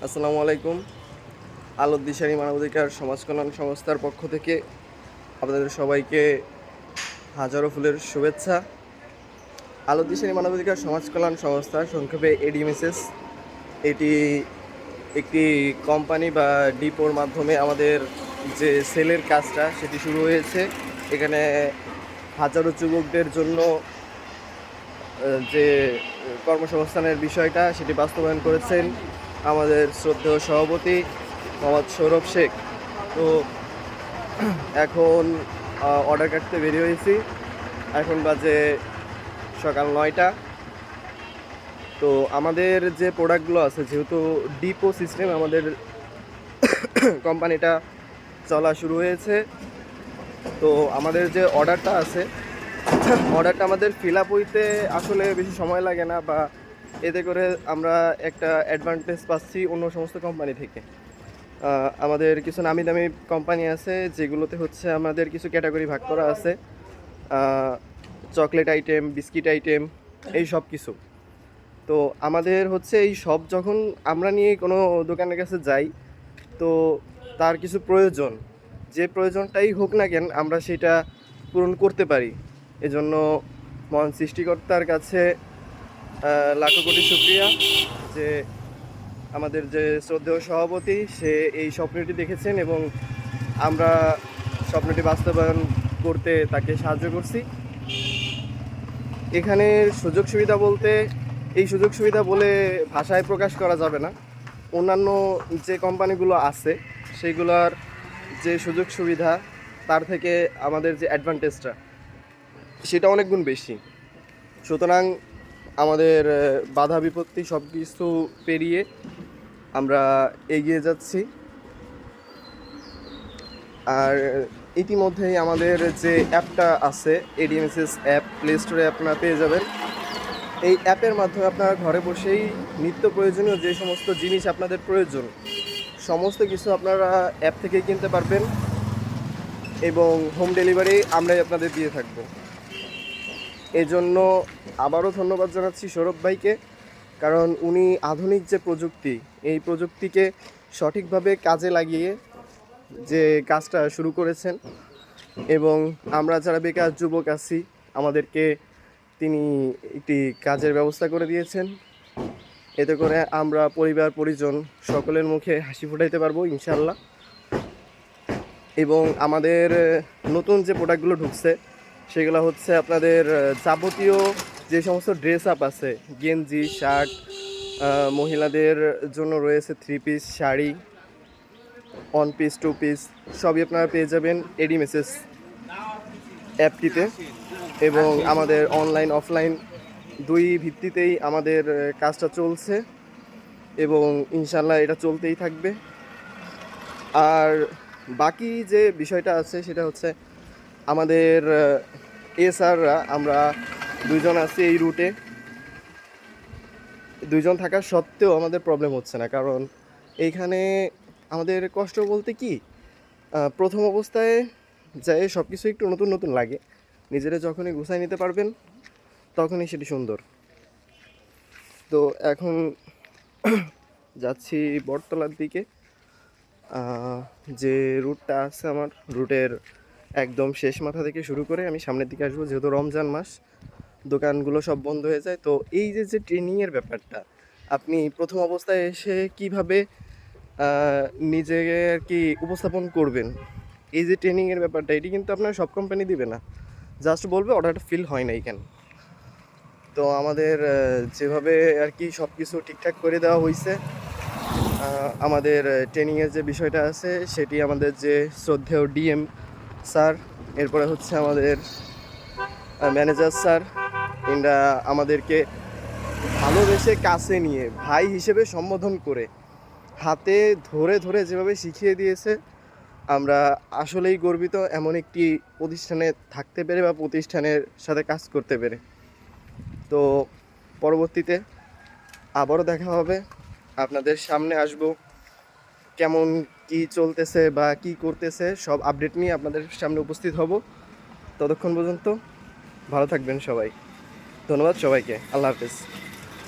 আসসালামু আলাইকুম। আলোর দিশারি মানবাধিকার সমাজ কল্যাণ সংস্থার পক্ষ থেকে আপনাদের সবাইকে হাজারো ফুলের শুভেচ্ছা। আলোর দিশারি মানবাধিকার সমাজ কল্যাণ সংস্থা, সংক্ষেপে এডিএমএসএস, এটি একটি কোম্পানি বা ডিপোর মাধ্যমে আমাদের যে সেলের কাজটা সেটি শুরু হয়েছে। এখানে হাজারো যুবকদের জন্য যে কর্মসংস্থানের বিষয়টা সেটি বাস্তবায়ন করেছেন আমাদের শ্রদ্ধেয় সভাপতি মোহাম্মদ সৌরভ শেখ। তো এখন অর্ডার কাটতে বেরিয়ে হয়েছি। এখন বাজে সকাল 9টা। তো আমাদের যে প্রোডাক্টগুলো আছে, যেহেতু ডিপো সিস্টেম আমাদের কোম্পানিটা চলা শুরু হয়েছে, তো আমাদের যে অর্ডারটা আছে অর্ডারটা আমাদের ফিল আপ হইতে আসলে বেশি সময় লাগে না, বা এতে করে আমরা একটা অ্যাডভান্টেজ পাচ্ছি অন্য সমস্ত কোম্পানি থেকে। আমাদের কিছু নামি দামি কোম্পানি আছে যেগুলোতে হচ্ছে আমাদের কিছু ক্যাটাগরি ভাগ করা আছে, চকলেট আইটেম, বিস্কিট আইটেম, এই সব কিছু। তো আমাদের হচ্ছে এই সব যখন আমরা নিয়ে কোনো দোকানের কাছে যাই, তো তার কিছু প্রয়োজন, যে প্রয়োজনটাই হোক না কেন, আমরা সেটা পূরণ করতে পারি। এজন্য মহান সৃষ্টিকর্তার কাছে লাখো কোটি শুকরিয়া যে আমাদের যে শ্রদ্ধেয় সভাপতি সে এই স্বপ্নটি দেখেছেন এবং আমরা স্বপ্নটি বাস্তবায়ন করতে তাকে সাহায্য করছি। এখানে সুযোগ সুবিধা বলতে, এই সুযোগ সুবিধা বলে ভাষায় প্রকাশ করা যাবে না। অন্যান্য যে কোম্পানিগুলো আছে সেইগুলোর যে সুযোগ সুবিধা তার থেকে আমাদের যে অ্যাডভান্টেজটা সেটা অনেক গুণ বেশি। সুতরাং আমাদের বাধা বিপত্তি সব কিছু পেরিয়ে আমরা এগিয়ে যাচ্ছি। আর ইতিমধ্যেই আমাদের যে অ্যাপটা আছে, এডিএমএসএস অ্যাপ, প্লে স্টোরে আপনারা পেয়ে যাবেন। এই অ্যাপের মাধ্যমে আপনারা ঘরে বসেই নিত্য প্রয়োজনীয় যে সমস্ত জিনিস আপনাদের প্রয়োজন সমস্ত কিছু আপনারা অ্যাপ থেকেই কিনতে পারবেন এবং হোম ডেলিভারি আমরাই আপনাদের দিয়ে থাকব। এজন্য আবারও ধন্যবাদ জানাচ্ছি সৌরভ ভাইকে, কারণ উনি আধুনিক যে প্রযুক্তি, এই প্রযুক্তিকে সঠিকভাবে কাজে লাগিয়ে যে কাজটা শুরু করেছেন এবং আমরা যারা বেকার যুবক আছি আমাদেরকে তিনি একটি কাজের ব্যবস্থা করে দিয়েছেন। এতে করে আমরা পরিবার পরিজন সকলের মুখে হাসি ফোটাইতে পারবো ইনশাল্লাহ। এবং আমাদের নতুন যে প্রোডাক্টগুলো ঢুকছে সেগুলো হচ্ছে আপনাদের যাবতীয় যে সমস্ত ড্রেস আপ আছে, গেঞ্জি, শার্ট, মহিলাদের জন্য রয়েছে 3 পিস, শাড়ি, 1 পিস, 2 পিস, সবই আপনারা পেয়ে যাবেন এডিএমএসএস অ্যাপটিতে। এবং আমাদের অনলাইন অফলাইন দুই ভিত্তিতেই আমাদের কাজটা চলছে এবং ইনশাল্লাহ এটা চলতেই থাকবে। আর বাকি যে বিষয়টা আছে সেটা হচ্ছে আমাদের এসআররা, আমরা 2 জন আছি এই রুটে। 2 জন থাকা সত্ত্বেও আমাদের প্রবলেম হচ্ছে না, কারণ এইখানে আমাদের কষ্ট বলতে কি, প্রথম অবস্থায় যায় সব কিছু একটু নতুন নতুন লাগে, নিজেরা যখনই গুছাই নিতে পারবেন তখনই সেটি সুন্দর। তো এখন যাচ্ছি বটতলার দিকে। যে রুটটা আছে আমার রুটের একদম শেষ মাথা থেকে শুরু করে আমি সামনের দিকে আসবো, যেহেতু রমজান মাস, দোকানগুলো সব বন্ধ হয়ে যায়। তো এই যে ট্রেনিংয়ের ব্যাপারটা, আপনি প্রথম অবস্থায় এসে কিভাবে নিজেকে আর কি উপস্থাপন করবেন, এই যে ট্রেনিংয়ের ব্যাপারটা, এটি কিন্তু আপনার সব কোম্পানি দিবে না, জাস্ট বলবে অর্ডারটা ফিল হয় নাই কেন। তো আমাদের যেভাবে আর কি সব কিছু ঠিকঠাক করে দেওয়া হয়েছে, আমাদের ট্রেনিংয়ের যে বিষয়টা আছে সেটি আমাদের যে শ্রদ্ধেয় ডিএম স্যার, এরপরে হচ্ছে আমাদের ম্যানেজার স্যার, এরা আমাদেরকে ভালোবেসে কাছে নিয়ে ভাই হিসেবে সম্বোধন করে হাতে ধরে ধরে যেভাবে শিখিয়ে দিয়েছে, আমরা আসলেই গর্বিত এমন একটি প্রতিষ্ঠানে থাকতে পেরে বা প্রতিষ্ঠানের সাথে কাজ করতে পেরে। তো পরবর্তীতে আবারও দেখা হবে, আপনাদের সামনে আসব, কেমন কি চলতেছে বা কি করতেছে সব আপডেট নিয়ে আপনাদের সামনে উপস্থিত হব। ততক্ষণ পর্যন্ত ভালো থাকবেন সবাই। ধন্যবাদ সবাইকে। আল্লাহ হাফেজ।